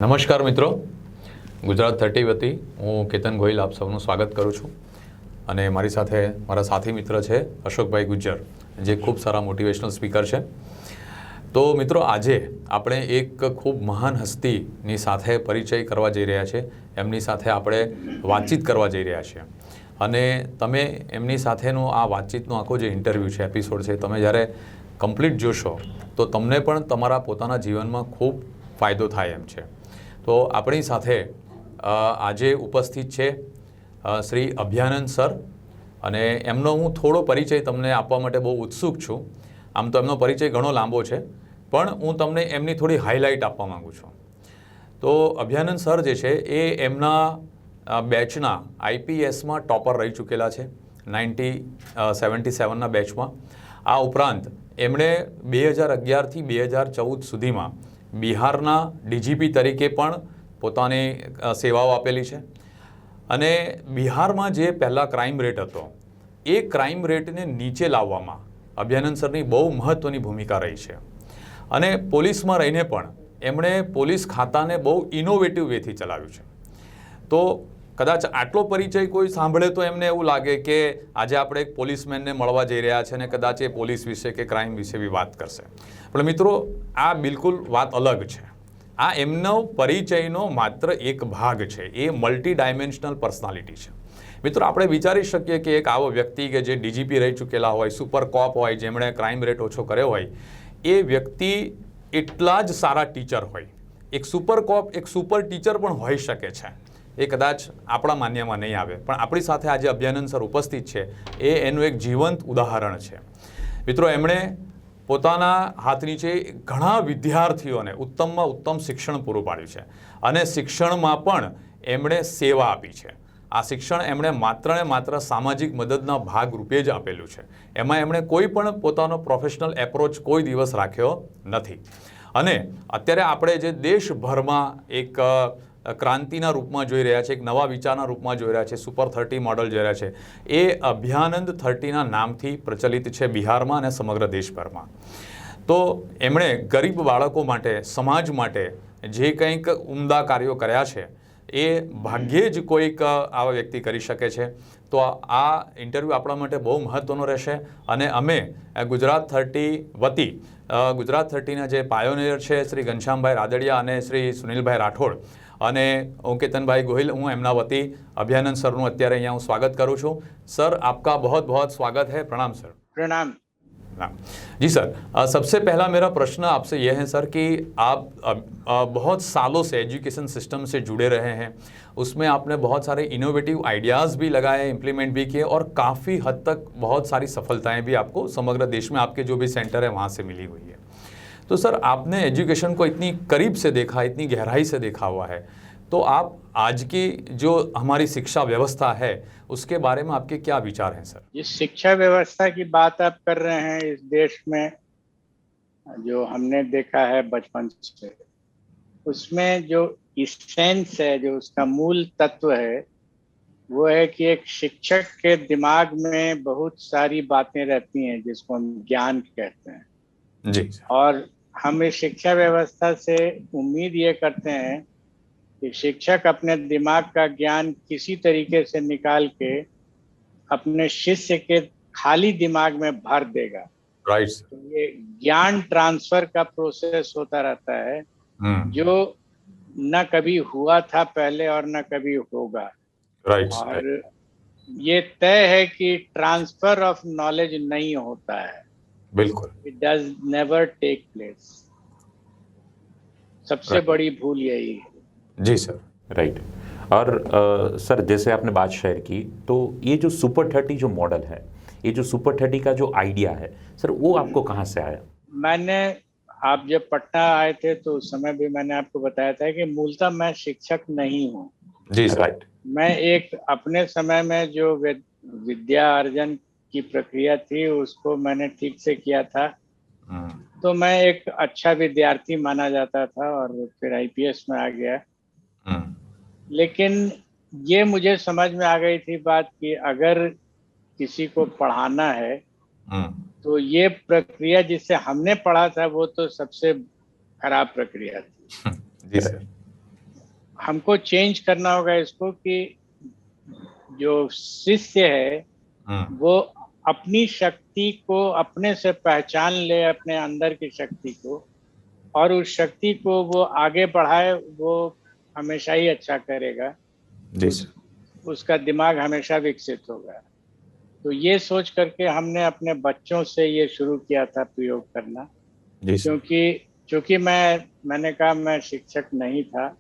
નમસ્કાર મિત્રો, ગુજરાત 30 વતી હું કેતન ગોહિલ આપ સૌનું સ્વાગત કરું છું અને મારી સાથે મારા સાથી મિત્ર છે અશોકભાઈ ગુજ્જર, જે ખૂબ સારા મોટિવેશનલ સ્પીકર છે. તો મિત્રો, આજે આપણે એક ખૂબ મહાન હસ્તીની સાથે પરિચય કરવા જઈ રહ્યા છે. એમની સાથે આપણે વાતચીત કરવા જઈ રહ્યા છીએ અને તમે એમની સાથેનો આ વાતચીતનો આખો જે ઇન્ટરવ્યૂ છે, એપિસોડ છે, તમે જ્યારે કમ્પ્લીટ જોશો તો તમને પણ તમારા પોતાના જીવનમાં ખૂબ ફાયદો થાય એમ છે. તો આપણી સાથે આજે ઉપસ્થિત છે શ્રી અભ્યાનંદ સર, અને એમનો હું થોડો પરિચય તમને આપવા માટે બહુ ઉત્સુક છું. આમ તો એમનો પરિચય ઘણો લાંબો છે, પણ હું તમને એમની થોડી હાઇલાઇટ આપવા માગું છું. તો અભ્યાનંદ સર જે છે એ એમના બેચના આઈપીએસમાં ટોપર રહી ચૂકેલા છે, 1977ના બેચમાં. આ ઉપરાંત એમણે 2011થી 2014 સુધીમાં બિહારના ડીજીપી તરીકે પણ પોતાની સેવાઓ આપેલી છે. અને બિહારમાં જે પહેલાં ક્રાઇમ રેટ હતો, એ ક્રાઇમ રેટને નીચે લાવવામાં અભ્યાનંદ સરની બહુ મહત્ત્વની ભૂમિકા રહી છે. અને પોલીસમાં રહીને પણ એમણે પોલીસ ખાતાને બહુ ઇનોવેટિવ વેથી ચલાવ્યું છે. તો કદાચ આટલો પરિચય કોઈ સાંભળે તો એમને એવું લાગે કે આજે આપણે એક પોલીસમેનને મળવા જઈ રહ્યા છે અને કદાચ એ પોલીસ વિશે કે ક્રાઇમ વિશે બી વાત કરશે. પણ મિત્રો, આ બિલકુલ વાત અલગ છે. આ એમનો પરિચયનો માત્ર એક ભાગ છે. એ મલ્ટી ડાયમેન્શનલ પર્સનાલિટી છે. મિત્રો, આપણે વિચારી શકીએ કે એક આવો વ્યક્તિ કે જે ડીજીપી રહી ચૂકેલા હોય, સુપર કોપ હોય, જેમણે ક્રાઇમ રેટ ઓછો કર્યો હોય, એ વ્યક્તિ એટલા જ સારા ટીચર હોય. એક સુપર કોપ એક સુપર ટીચર પણ હોઈ શકે છે. એ કદાચ આપણા માન્યમાં નહીં આવે, પણ આપણી સાથે આજે અભ્યાનંદ સર ઉપસ્થિત છે. એ એનું એક જીવંત ઉદાહરણ છે. મિત્રો, એમણે પોતાના હાથ નીચે ઘણા વિદ્યાર્થીઓને ઉત્તમમાં ઉત્તમ શિક્ષણ પૂરું પાડ્યું છે અને શિક્ષણમાં પણ એમણે સેવા આપી છે. આ શિક્ષણ એમણે માત્ર ને માત્ર સામાજિક મદદના ભાગરૂપે જ આપેલું છે. એમાં એમણે કોઈ પણ પોતાનો પ્રોફેશનલ એપ્રોચ કોઈ દિવસ રાખ્યો નથી. અને અત્યારે આપણે જે દેશભરમાં એક ક્રાંતિના રૂપમાં જોઈ રહ્યા છે, એક નવા વિચારના રૂપમાં જોઈ રહ્યા છે, સુપર 30 મોડલ જોઈ રહ્યા છે, એ અભ્યાનંદ 30ના નામથી પ્રચલિત છે બિહારમાં અને સમગ્ર દેશભરમાં. તો એમણે ગરીબ બાળકો માટે, સમાજ માટે જે કંઈક ઉમદા કાર્યો કર્યા છે, એ ભાગ્યે જ કોઈક આવા વ્યક્તિ કરી શકે છે. તો આ ઇન્ટરવ્યૂ આપણા માટે બહુ મહત્ત્વનો રહેશે. અને અમે ગુજરાત 30 વતી ગુજરાત 30ના જે પાયોનિયર છે શ્રી ઘનશ્યામભાઈ રાદડિયા અને શ્રી સુનિલભાઈ રાઠોડ અને હું કેતનભાઈ ગોહિલ, હું એમના વતી અભ્યાનંદ સરનું અત્યારે અહીંયા હું સ્વાગત કરું છું. सर, आपका बहुत बहुत स्वागत है. प्रणाम सर. प्रणाम. जी सर, सबसे पहला मेरा प्रश्न आपसे यह है सर कि आप बहुत सालों से एजुकेशन सिस्टम से जुड़े रहे हैं. उसमें आपने बहुत सारे इनोवेटिव आइडियाज़ भी लगाए, इम्प्लीमेंट भी किए और काफ़ी हद तक बहुत सारी सफलताएं भी आपको समग्र देश में आपके जो भी सेंटर है वहाँ से मिली हुई है. तो सर, आपने एजुकेशन को इतनी करीब से देखा, इतनी गहराई से देखा हुआ है, तो आप आज की जो हमारी शिक्षा व्यवस्था है उसके बारे में आपके क्या विचार हैं सर? जिस शिक्षा व्यवस्था की बात आप कर रहे हैं, इस देश में जो हमने देखा है बचपन से, उसमें जो इसेंस है, जो उसका मूल तत्व है, वो है कि एक शिक्षक के दिमाग में बहुत सारी बातें रहती हैं जिसको हम ज्ञान कहते हैं. जी. और हम इस शिक्षा व्यवस्था से उम्मीद ये करते हैं कि शिक्षक अपने दिमाग का ज्ञान किसी तरीके से निकाल के अपने शिष्य के खाली दिमाग में भर देगा. राइट. तो ये ज्ञान ट्रांसफर का प्रोसेस होता रहता है, जो न कभी हुआ था पहले और न कभी होगा. राइट. और ये तय है कि ट्रांसफर ऑफ नॉलेज नहीं होता है. बिल्कुल. It does never take place. सबसे बड़ी भूल यही है. जी सर. राइट. और सर, जैसे आपने बात शेयर की, तो ये जो सुपर 30 जो मॉडल है, ये जो सुपर 30 का जो आइडिया है सर, वो आपको कहाँ से आया? आप जब पटना आए थे तो उस समय भी मैंने आपको बताया था कि मूलतः मैं शिक्षक नहीं हूँ. जी सर. राइट. मैं एक अपने समय में जो विद्या अर्जन की प्रक्रिया थी उसको मैंने ठीक से किया था. तो मैं एक अच्छा विद्यार्थी माना जाता था और फिर आईपीएस में आ गया. लेकिन ये मुझे समझ में आ गई थी बात कि अगर किसी को पढ़ाना है तो ये प्रक्रिया जिससे हमने पढ़ा था वो तो सबसे खराब प्रक्रिया थी. जी सर. हमको चेंज करना होगा इसको कि जो शिष्य है वो अपनी शक्ति को अपने से पहचान ले, अपने अंदर की शक्ति को, और उस शक्ति को वो आगे बढ़ाए, वो हमेशा ही अच्छा करेगा। जी उस, उसका दिमाग हमेशा विकसित होगा। तो ये सोच करके हमने अपने बच्चों से ये शुरू किया था प्रयोग करना, जी सर। क्योंकि मैंने कहा मैं शिक्षक नहीं था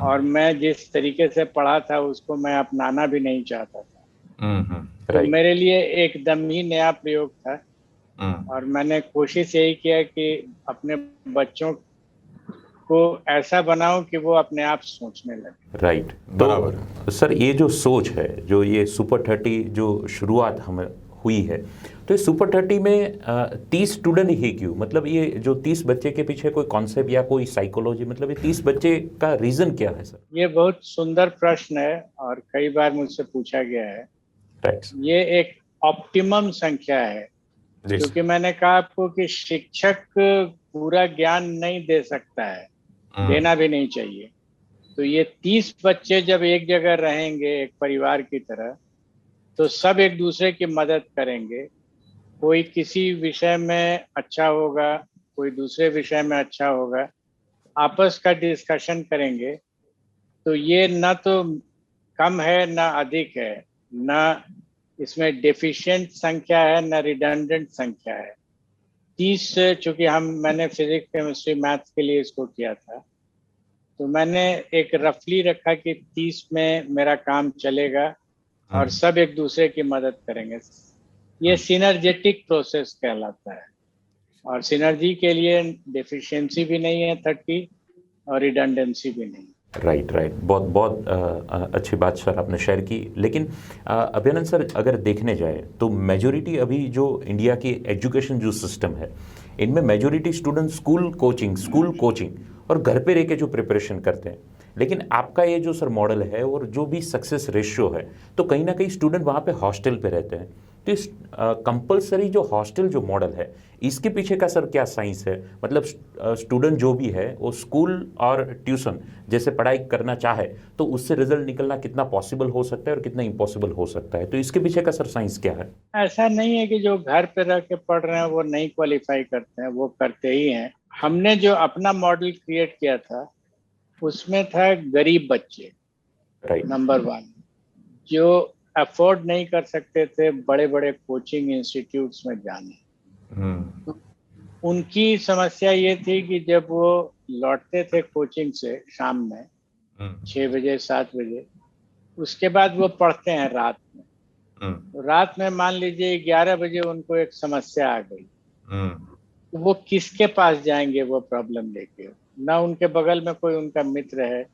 और मैं जिस तरीके से पढ़ा था उसको मैं अपनाना भी नहीं चाहता था। तो मेरे लिए एकदम ही नया प्रयोग था और मैंने कोशिश यही किया कि अपने बच्चों को ऐसा बनाऊं कि वो अपने आप सोचने लगे। राइट। तो सर ये जो सोच है, जो ये सुपर 30 जो शुरुआत हमें हुई है, तो इस सुपर 30 में 30 स्टूडेंट ही क्यों? मतलब ये जो 30 बच्चे के पीछे कोई कॉन्सेप्ट या कोई साइकोलॉजी, मतलब ये 30 बच्चे का रीजन क्या है सर? ये बहुत सुंदर प्रश्न है और कई बार मुझसे पूछा गया है। राइट। ये एक ऑप्टिमम संख्या है, क्योंकि मैंने कहा आपको कि शिक्षक पूरा ज्ञान नहीं दे सकता है, देना भी नहीं चाहिए। तो ये 30 बच्चे जब एक जगह रहेंगे एक परिवार की तरह, तो सब एक दूसरे की मदद करेंगे। कोई किसी विषय में अच्छा होगा, कोई दूसरे विषय में अच्छा होगा, आपस का डिस्कशन करेंगे। तो ये ना तो कम है ना अधिक है, ना इसमें डेफिशिएंट संख्या है ना रिडंडेंट संख्या है। 30 चूंकि मैंने फिजिक्स केमिस्ट्री मैथ्स के लिए इसको किया था, तो मैंने एक रफली रखा कि 30 में मेरा काम चलेगा और सब एक दूसरे की मदद करेंगे। ये सिनर्जेटिक प्रोसेस कहलाता है और सिनर्जी के लिए डेफिशिएंसी भी नहीं है 30 और रिडंडेंसी भी नहीं। राइट। बहुत बहुत अच्छी बात सर आपने शेयर की। लेकिन अभिनंदन सर, अगर देखने जाए तो मेजोरिटी अभी जो इंडिया की एजुकेशन जो सिस्टम है, इनमें मेजोरिटी स्टूडेंट स्कूल कोचिंग और घर पे रह के जो प्रिपरेशन करते हैं। लेकिन आपका ये जो सर मॉडल है और जो भी सक्सेस रेशियो है, तो कहीं ना कहीं स्टूडेंट वहाँ पे हॉस्टल पे रहते हैं। तो इस कंपलसरी जो हॉस्टल जो मॉडल है, इसके पीछे का सर क्या साइंस है? मतलब स्टूडेंट जो भी है वो स्कूल और ट्यूशन जैसे पढ़ाई करना चाहे तो उससे रिजल्ट निकलना कितना पॉसिबल हो सकता है और कितना इम्पॉसिबल हो सकता है, तो इसके पीछे का सर साइंस क्या है? ऐसा नहीं है कि जो घर पे रह के पढ़ रहे हैं वो नहीं क्वालिफाई करते हैं, वो करते ही हैं। हमने जो अपना मॉडल क्रिएट किया था उसमें था गरीब बच्चे, नंबर 1, जो अफोर्ड नहीं कर सकते थे बड़े बड़े कोचिंग इंस्टीट्यूट्स में जाने। तो उनकी समस्या ये थी कि जब वो लौटते थे कोचिंग से शाम में 6 बजे 7 बजे, उसके बाद वो पढ़ते हैं रात में। तो रात में मान लीजिए 11 बजे उनको एक समस्या आ गई, तो वो किसके पास जाएंगे वो प्रॉब्लम लेके? ना उनके बगल में कोई उनका मित्र है,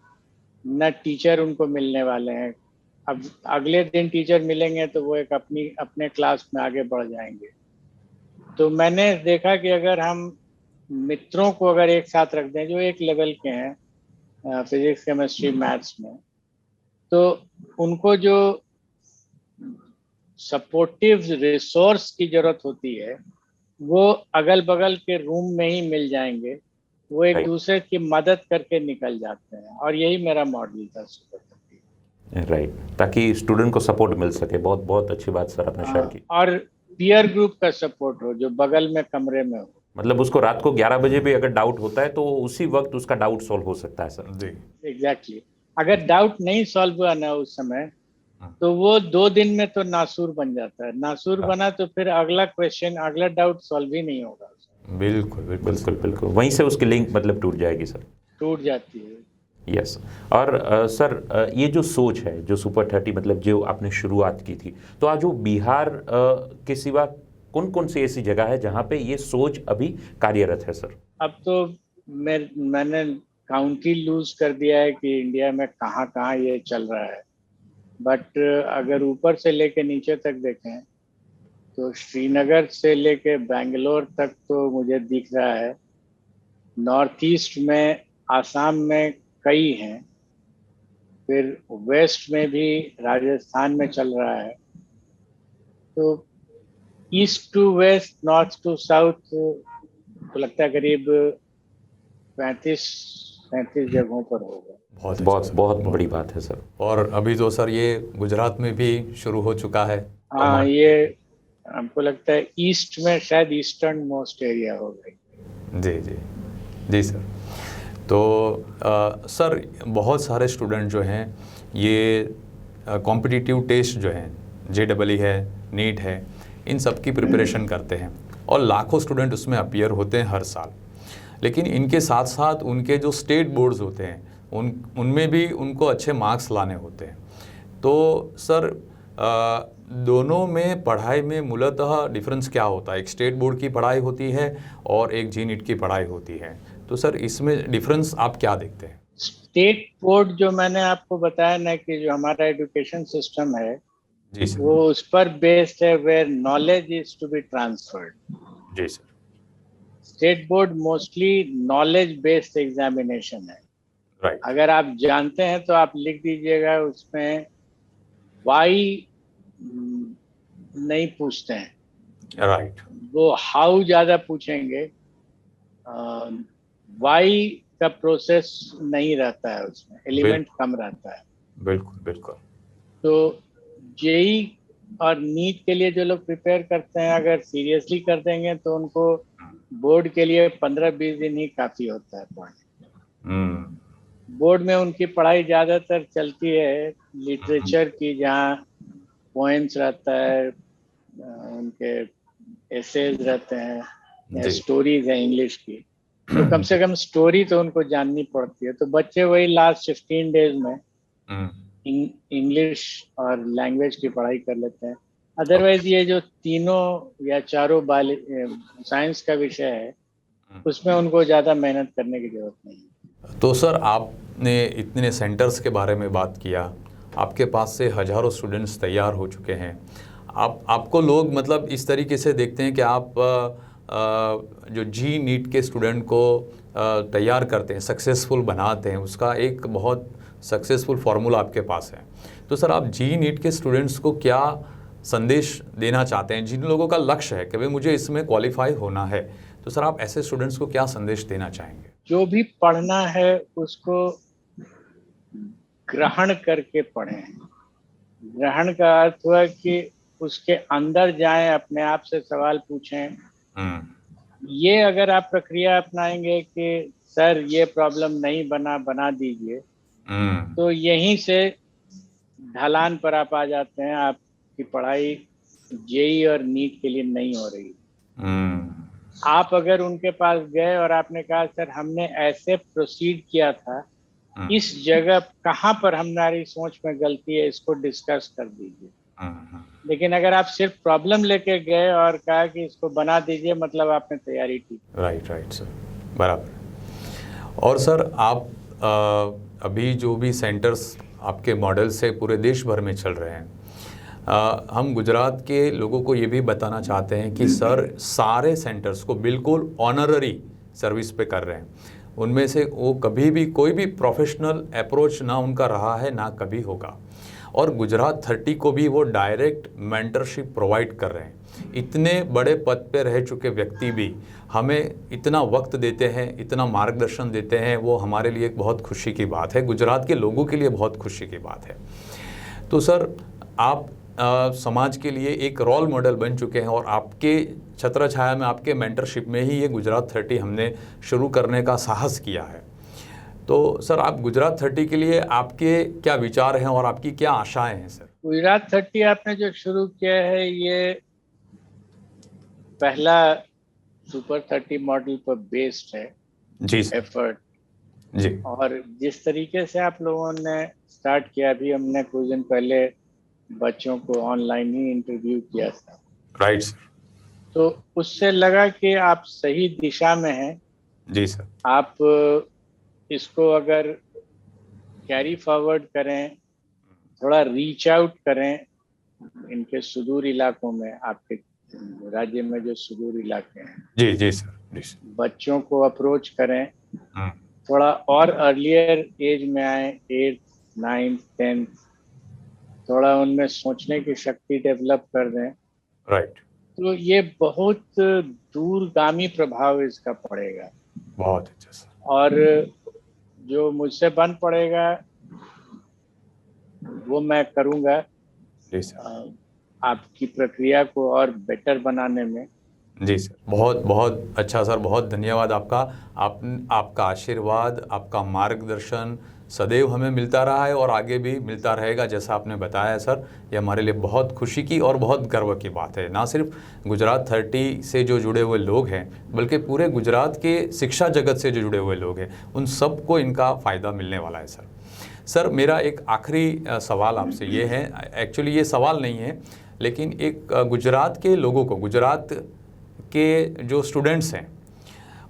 ना टीचर उनको मिलने वाले हैं। अब अगले दिन टीचर मिलेंगे तो वो एक अपने क्लास में आगे बढ़ जाएंगे। तो मैंने देखा कि अगर हम मित्रों को अगर एक साथ रख दें जो एक लेवल के हैं फिजिक्स केमिस्ट्री मैथ्स में, तो उनको जो सपोर्टिव रिसोर्स की जरूरत होती है वो अगल बगल के रूम में ही मिल जाएंगे। वो एक दूसरे की मदद करके निकल जाते हैं और यही मेरा मॉडल था सुपर 30। राइट, ताकि स्टूडेंट को सपोर्ट मिल सके। बहुत बहुत अच्छी बात सर आपने शेयर की। और पीयर ग्रुप का सपोर्ट हो जो बगल में कमरे में हो। मतलब उसको रात को 11 बजे भी अगर डाउट होता है तो उसी वक्त उसका डाउट सॉल्व हो सकता है सर। जी, एग्जैक्टली। अगर डाउट नहीं सॉल्व हुआ ना उस समय, तो वो 2 दिन में तो नासूर बन जाता है। नासूर बना तो फिर अगला क्वेश्चन, अगला डाउट सॉल्व ही नहीं होगा। बिल्कुल वहीं से उसकी लिंक मतलब टूट जाएगी सर, टूट जाती है। यस। और सर ये जो सोच है जो सुपर 30 मतलब जो आपने शुरुआत की थी, तो आज वो बिहार के सिवा कौन कौन सी ऐसी जगह है जहाँ पे ये सोच अभी कार्यरत है सर? अब तो मैंने काउंटी लूज कर दिया है कि इंडिया में कहाँ कहाँ ये चल रहा है। बट अगर ऊपर से लेके नीचे तक देखें तो श्रीनगर से लेके बेंगलोर तक तो मुझे दिख रहा है। नॉर्थ ईस्ट में आसाम में कई हैं, फिर वेस्ट में भी राजस्थान में चल रहा है। तो east to west, north to south, तो लगता है करीब 35 37 जगहों पर होगा। बहुत अच्छा बहुत सर, बहुत बड़ी बात है सर। और अभी तो सर ये गुजरात में भी शुरू हो चुका है। हाँ, ये हमको लगता है ईस्ट में शायद ईस्टर्न मोस्ट एरिया होगा। जी जी जी सर। तो सर बहुत सारे स्टूडेंट जो हैं ये कॉम्पिटिटिव टेस्ट जो हैं, JEE है, नीट है, इन सब की प्रिपरेशन करते हैं और लाखों स्टूडेंट उसमें अपीयर होते हैं हर साल। लेकिन इनके साथ साथ उनके जो स्टेट बोर्ड्स होते हैं उनमें भी उनको अच्छे मार्क्स लाने होते हैं। तो सर दोनों में पढ़ाई में मूलतः डिफरेंस क्या होता है? एक स्टेट बोर्ड की पढ़ाई होती है और एक JEE की पढ़ाई होती है, तो सर इसमें डिफरेंस आप क्या देखते हैं? स्टेट बोर्ड जो मैंने आपको बताया ना कि जो हमारा एजुकेशन सिस्टम है जी सर। वो उस पर बेस्ड है, where knowledge is to be transferred. जी सर। State board mostly knowledge based examination है। राइट। अगर आप जानते हैं तो आप लिख दीजिएगा, उसमें वाई नहीं पूछते हैं, राइट। वो हाउ ज्यादा पूछेंगे। वाई का प्रोसेस नहीं रहता है, उसमें एलिमेंट कम रहता है। बिल्कुल बिल्कुल। तो जेई और नीट के लिए जो लोग प्रिपेयर करते हैं, अगर सीरियसली कर देंगे तो उनको बोर्ड के लिए 15-20 दिन ही काफी होता है पढ़ने। बोर्ड में उनकी पढ़ाई ज्यादातर चलती है लिटरेचर की, जहाँ पोएम्स रहता है, उनके एसेज रहते हैं या जी। स्टोरीज है इंग्लिश की। तो कम से कम स्टोरी तो उनको जाननी पड़ती है। तो बच्चे वही लास्ट 15 डेज में इंग्लिश और लैंग्वेज की पढ़ाई कर लेते हैं। अदरवाइज ये जो तीनों या चारों साइंस का विषय है, उसमें उनको ज़्यादा मेहनत करने की जरूरत नहीं है। तो सर आपने इतने सेंटर्स के बारे में बात किया, आपके पास से हज़ारों स्टूडेंट्स तैयार हो चुके हैं। आपको लोग मतलब इस तरीके से देखते हैं कि आप जो नीट के स्टूडेंट को तैयार करते हैं, सक्सेसफुल बनाते हैं, उसका एक बहुत सक्सेसफुल फार्मूला आपके पास है। तो सर आप नीट के स्टूडेंट्स को क्या संदेश देना चाहते हैं, जिन लोगों का लक्ष्य है कि भाई मुझे इसमें क्वालिफाई होना है, तो सर आप ऐसे स्टूडेंट्स को क्या संदेश देना चाहेंगे? जो भी पढ़ना है उसको ग्रहण करके पढ़ें। ग्रहण का अर्थ हुआ कि उसके अंदर जाएं, अपने आप से सवाल पूछें। ये अगर आप प्रक्रिया अपनाएंगे कि सर ये प्रॉब्लम नहीं बना दीजिए, तो यहीं से ढलान पर आप आ जाते हैं। आपकी पढ़ाई जेई और नीट के लिए नहीं हो रही। आप अगर उनके पास गए और आपने कहा सर हमने ऐसे प्रोसीड किया था, इस जगह कहाँ पर हमारी सोच में गलती है, इसको डिस्कस कर दीजिए। लेकिन अगर आप सिर्फ प्रॉब्लम लेके गए और कहा कि इसको बना दीजिए, मतलब आपने तैयारी की। राइट सर, बराबर। और सर आप अभी जो भी सेंटर्स आपके मॉडल से पूरे देश भर में चल रहे हैं, हम गुजरात के लोगों को ये भी बताना चाहते हैं कि सर सारे सेंटर्स को बिल्कुल ऑनररी सर्विस पे कर रहे हैं। उनमें से वो कभी भी कोई भी प्रोफेशनल अप्रोच ना उनका रहा है, ना कभी होगा। और गुजरात 30 को भी वो डायरेक्ट मेंटरशिप प्रोवाइड कर रहे हैं। इतने बड़े पद पे रह चुके व्यक्ति भी हमें इतना वक्त देते हैं, इतना मार्गदर्शन देते हैं, वो हमारे लिए एक बहुत खुशी की बात है, गुजरात के लोगों के लिए बहुत खुशी की बात है। तो सर आप समाज के लिए एक रोल मॉडल बन चुके हैं और आपके छत्र छाया में, आपके मेंटरशिप में ही ये गुजरात 30 हमने शुरू करने का साहस किया है। तो सर आप गुजरात 30 के लिए आपके क्या विचार हैं और आपकी क्या आशाएं हैं सर? गुजरात 30 आपने जो शुरू किया है, ये पहला सुपर 30 मॉडल पर बेस्ड है। जी एफर्ट जी। और जिस तरीके से आप लोगों ने स्टार्ट किया, अभी हमने कुछ दिन पहले बच्चों को ऑनलाइन ही इंटरव्यू किया था। Right sir. तो उससे लगा कि आप सही दिशा में हैं। जी सर। आप इसको अगर कैरी फॉरवर्ड करें, थोड़ा रीच आउट करें इनके सुदूर इलाकों में, आपके राज्य में जो सुदूर इलाके हैं, जी जी सर, जी सर। बच्चों को अप्रोच करें, थोड़ा और अर्लियर एज में आए, 8th, 9th, 10th, थोड़ा उनमें सोचने की शक्ति डेवलप कर दें। राइट। तो ये बहुत दूरगामी प्रभाव इसका पड़ेगा। बहुत अच्छा सर। और जो मुझसे बन पड़ेगा वो मैं करूँगा जी सर। आपकी प्रक्रिया को और बेटर बनाने में। जी सर, बहुत बहुत अच्छा सर, बहुत धन्यवाद आपका। आपका आशीर्वाद, आपका मार्गदर्शन सदैव हमें मिलता रहा है और आगे भी मिलता रहेगा, जैसा आपने बताया सर। ये हमारे लिए बहुत खुशी की और बहुत गर्व की बात है। ना सिर्फ गुजरात 30 से जो जुड़े हुए लोग हैं, बल्कि पूरे गुजरात के शिक्षा जगत से जो जुड़े हुए लोग हैं, उन सबको इनका फ़ायदा मिलने वाला है सर। सर, मेरा एक आखिरी सवाल आपसे ये है, एक्चुअली ये सवाल नहीं है, लेकिन एक गुजरात के लोगों को, गुजरात के जो स्टूडेंट्स हैं,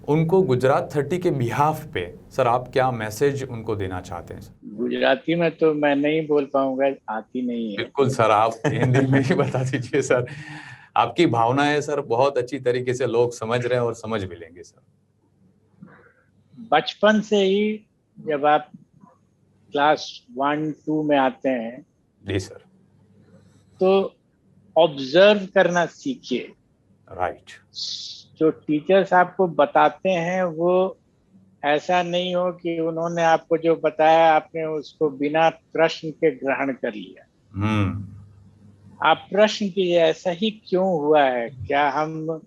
उनको गुजरात 30 के बिहाफ पे सर आप क्या मैसेज उनको देना चाहते हैं सर? गुजराती में तो मैं नहीं बोल पाऊंगा, आती नहीं है। बिल्कुल सर, आप हिंदी में ही बता दीजिए सर। आपकी भावनाएं सर बहुत अच्छी तरीके से लोग समझ रहे हैं और समझ भी लेंगे सर। बचपन से ही जब आप क्लास 1-2 में आते हैं जी सर। तो ऑब्जर्व करना सीखिए। राइट। जो टीचर्स आपको बताते हैं वो ऐसा नहीं हो कि उन्होंने आपको जो बताया आपने उसको बिना प्रश्न के ग्रहण कर लिया। आप प्रश्न कीजिए, ऐसा ही क्यों हुआ है, क्या हम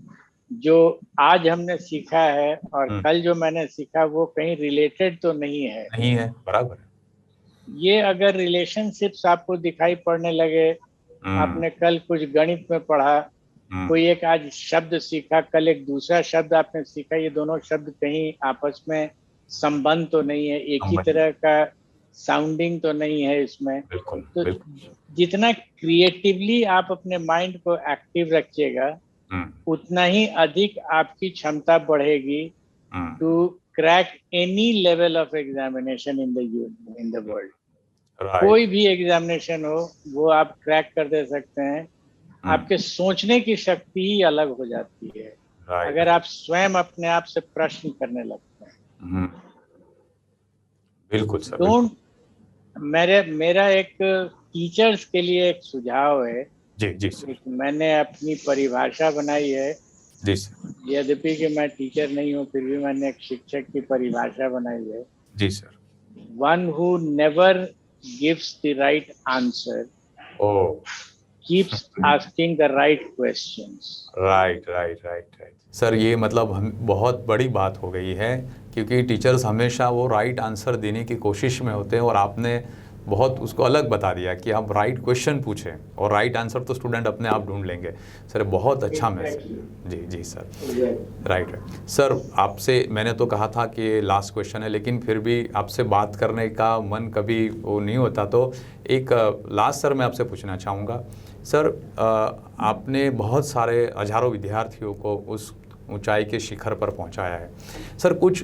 जो आज हमने सीखा है और कल जो मैंने सीखा वो कहीं रिलेटेड तो नहीं है। नहीं है, बराबर है। ये अगर रिलेशनशिप्स आपको दिखाई पड़ने लगे, आपने कल कुछ गणित में पढ़ा, कोई एक आज शब्द सीखा, कल एक दूसरा शब्द आपने सीखा, ये दोनों शब्द कहीं आपस में संबंध तो नहीं है, एक ही तरह का साउंडिंग तो नहीं है इसमें। बिल्कुल, तो बिल्कुल। जितना क्रिएटिवली आप अपने माइंड को एक्टिव रखिएगा, उतना ही अधिक आपकी क्षमता बढ़ेगी to crack any level of examination in the world. कोई भी एग्जामिनेशन हो वो आप क्रैक कर दे सकते हैं। आपके सोचने की शक्ति ही अलग हो जाती है अगर आप स्वयं अपने आप से प्रश्न करने लगते हैं। बिल्कुल सर। डोंट मेरा एक टीचर्स के लिए एक सुझाव है। जी जी सर। मैंने अपनी परिभाषा बनाई है। जी सर। यद्यपि कि मैं टीचर नहीं हूँ, फिर भी मैंने एक शिक्षक की परिभाषा बनाई है। जी sir. One who never gives the right answer keeps asking the right questions. Right right right right sir, ये मतलब हम बहुत बड़ी बात हो गई है, क्योंकि टीचर्स हमेशा वो राइट आंसर देने की कोशिश में होते हैं, और आपने बहुत उसको अलग बता दिया कि आप राइट क्वेश्चन पूछें और राइट आंसर तो स्टूडेंट अपने आप ढूंढ लेंगे। सर बहुत अच्छा मैसेज। जी जी सर। राइट राइट सर, आपसे मैंने तो कहा था कि लास्ट क्वेश्चन है, लेकिन फिर भी आपसे बात करने का मन कभी वो नहीं होता, तो एक लास्ट सर मैं आपसे पूछना चाहूँगा। सर, आपने बहुत सारे हजारों विद्यार्थियों को उस ऊंचाई के शिखर पर पहुंचाया है। सर, कुछ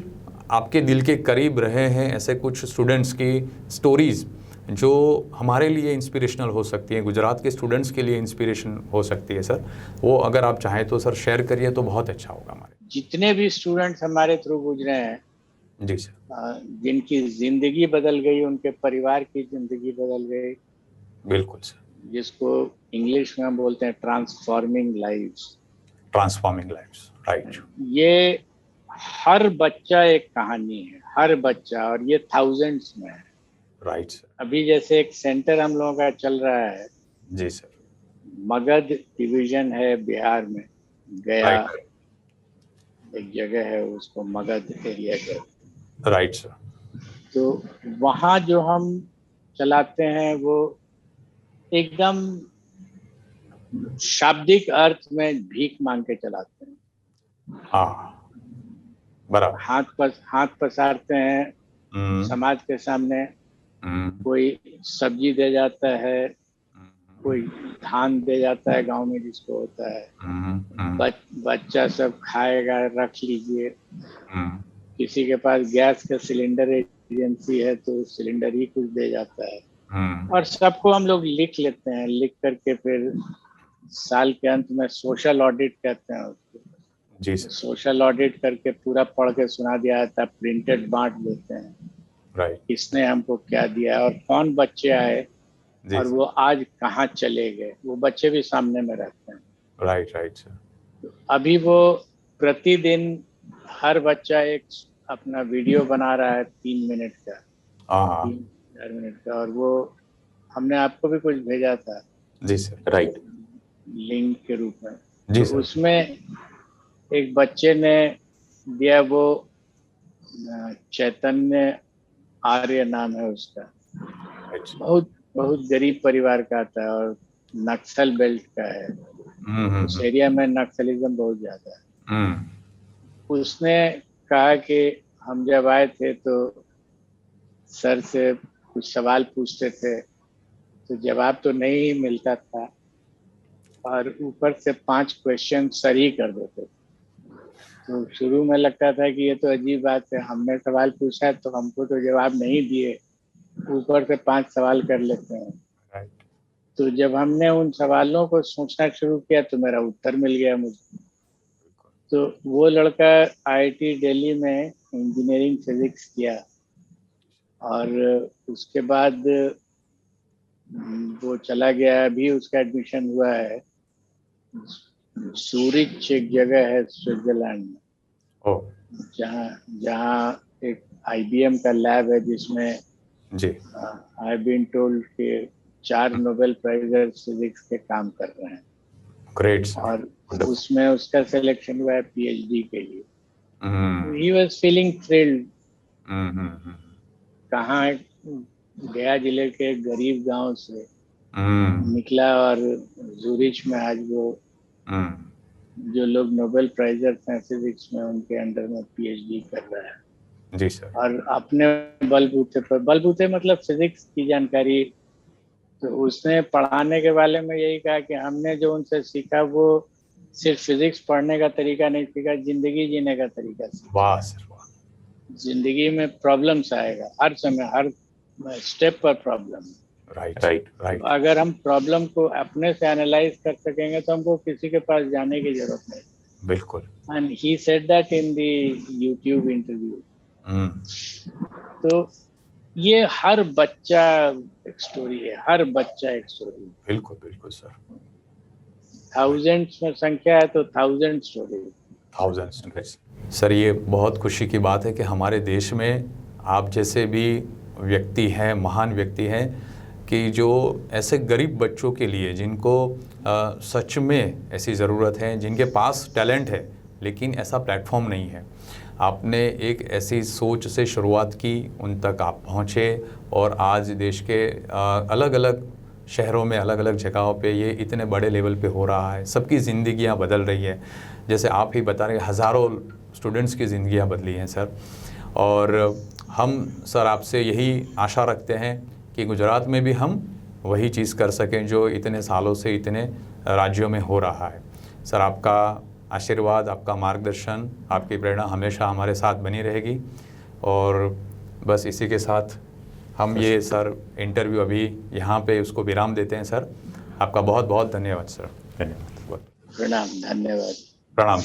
आपके दिल के करीब रहे हैं ऐसे कुछ स्टूडेंट्स की स्टोरीज़ जो हमारे लिए इंस्पिरेशनल हो सकती हैं, गुजरात के स्टूडेंट्स के लिए इंस्पिरेशन हो सकती है सर, वो अगर आप चाहें तो सर शेयर करिए तो बहुत अच्छा होगा हमारे। जितने भी स्टूडेंट्स हमारे थ्रू गुजरे हैं, जी सर, जिनकी जिंदगी बदल गई, उनके परिवार की जिंदगी बदल गई, बिल्कुल सर, जिसको इंग्लिश में हम बोलते हैं transforming lives. Transforming lives, right. ये हर बच्चा एक कहानी है, हर बच्चा, और ये थाउजेंड्स में है। Right sir. अभी जैसे एक सेंटर हम लोगों का चल रहा है। जी सर। मगध डिवीजन है बिहार में, गया एक जगह है, उसको मगध एरिया कहते। Right sir. तो वहाँ जो हम चलाते हैं वो एकदम शाब्दिक अर्थ में भीख मांग के चलाते हैं। हाँ, बराबर। हाथ पसारते हैं समाज के सामने। कोई सब्जी दे जाता है, कोई धान दे जाता है गांव में जिसको होता है। बच्चा सब खाएगा, रख लीजिए। किसी के पास गैस का सिलेंडर एजेंसी है तो सिलेंडर ही कुछ दे जाता है। और सबको हम लोग लिख लेते हैं, लिख करके फिर साल के अंत में सोशल ऑडिट कहते हैं उसको। जी सर। सोशल ऑडिट करके पूरा पढ़ के सुना दिया जाता है, प्रिंटेड बांट देते हैं। राइट। किसने हमको क्या दिया और कौन बच्चे आए और वो आज कहाँ चले गए, वो बच्चे भी सामने में रहते हैं। Right right sir. अभी वो प्रतिदिन हर बच्चा एक अपना वीडियो बना रहा है 3 मिनट का, हाँ 3-4 मिनट का, और वो हमने आपको भी कुछ भेजा था जी सर। राइट। लिंक के रूप में। जी तो सर। उसमें एक बच्चे ने दिया, वो चैतन्य आर्य नाम है उसका, अच्छा। बहुत बहुत गरीब परिवार का था और नक्सल बेल्ट का है। उस एरिया में नक्सलिज्म बहुत ज्यादा है। उसने कहा कि हम जब आए थे तो सर से कुछ सवाल पूछते थे तो जवाब तो नहीं मिलता था, और ऊपर से 5 क्वेश्चन सर ही कर देते थे। तो शुरू में लगता था कि ये तो अजीब बात है, हमने सवाल पूछा तो हमको तो जवाब नहीं दिए, ऊपर से 5 सवाल कर लेते हैं। राइट। तो जब हमने उन सवालों को सोचना शुरू किया तो मेरा उत्तर मिल गया मुझे। तो वो लड़का आईआईटी दिल्ली में इंजीनियरिंग फिजिक्स किया, और उसके बाद वो चला गया, अभी उसका एडमिशन हुआ है सूरिच, एक जगह है स्विट्जरलैंड में, ओ जहाँ जहाँ एक आईबीएम का लैब है जिसमें जी। आई बीन टोल्ड के 4 नोबेल प्राइज फिजिक्स के काम कर रहे हैं, ग्रेट सर। और उसमें उसका सिलेक्शन हुआ है पीएचडी के लिए। हम्म ही वाज फीलिंग थ्रिल्ड। हम्म हम्म कहाँ गया जिले के एक गरीब गांव से हम्म निकला, और जूरिच में आज वो हम्म जो लोग नोबेल प्राइजर्स हैं फिजिक्स में उनके अंडर में पीएचडी कर रहा है, जी सर। और अपने बलबूते मतलब फिजिक्स की जानकारी। तो उसने पढ़ाने के बारे में यही कहा कि हमने जो उनसे सीखा वो सिर्फ फिजिक्स पढ़ने का तरीका नहीं सीखा, जिंदगी जीने का तरीका सीखा। वाह सर वाह। जिंदगी में प्रॉब्लम्स आएगा हर समय, हर स्टेप पर प्रॉब्लम। Right right. राइट। अगर हम प्रॉब्लम को अपने से एनालाइज कर सकेंगे तो हमको किसी के पास जाने की जरूरत नहीं। बिल्कुल। And he said that in the YouTube interview. तो ये हर बच्चा एक स्टोरी है, हर बच्चा एक स्टोरी है। बिल्कुल बिल्कुल सर। थाउजेंड्स में संख्या है तो 1000 स्टोरी। थाउजेंड्स। सर ये बहुत खुशी की बात है कि हमारे देश में आप जैसे भी व्यक्ति हैं, महान व्यक्ति हैं, कि जो ऐसे गरीब बच्चों के लिए जिनको सच में ऐसी ज़रूरत है, जिनके पास टैलेंट है लेकिन ऐसा प्लेटफॉर्म नहीं है, आपने एक ऐसी सोच से शुरुआत की, उन तक आप पहुँचे, और आज देश के अलग अलग शहरों में, अलग अलग जगहों पे ये इतने बड़े लेवल पे हो रहा है, सबकी ज़िंदगियाँ बदल रही है। जैसे आप ही बता रहे हैं, हज़ारों स्टूडेंट्स की ज़िंदगियाँ बदली हैं सर। और हम सर आपसे यही आशा रखते हैं कि गुजरात में भी हम वही चीज़ कर सकें जो इतने सालों से इतने राज्यों में हो रहा है। सर आपका आशीर्वाद, आपका मार्गदर्शन, आपकी प्रेरणा हमेशा हमारे साथ बनी रहेगी। और बस इसी के साथ हम ये सर इंटरव्यू अभी यहाँ पे उसको विराम देते हैं सर। आपका बहुत बहुत धन्यवाद सर। धन्यवाद। प्रणाम, धन्यवाद। प्रणाम।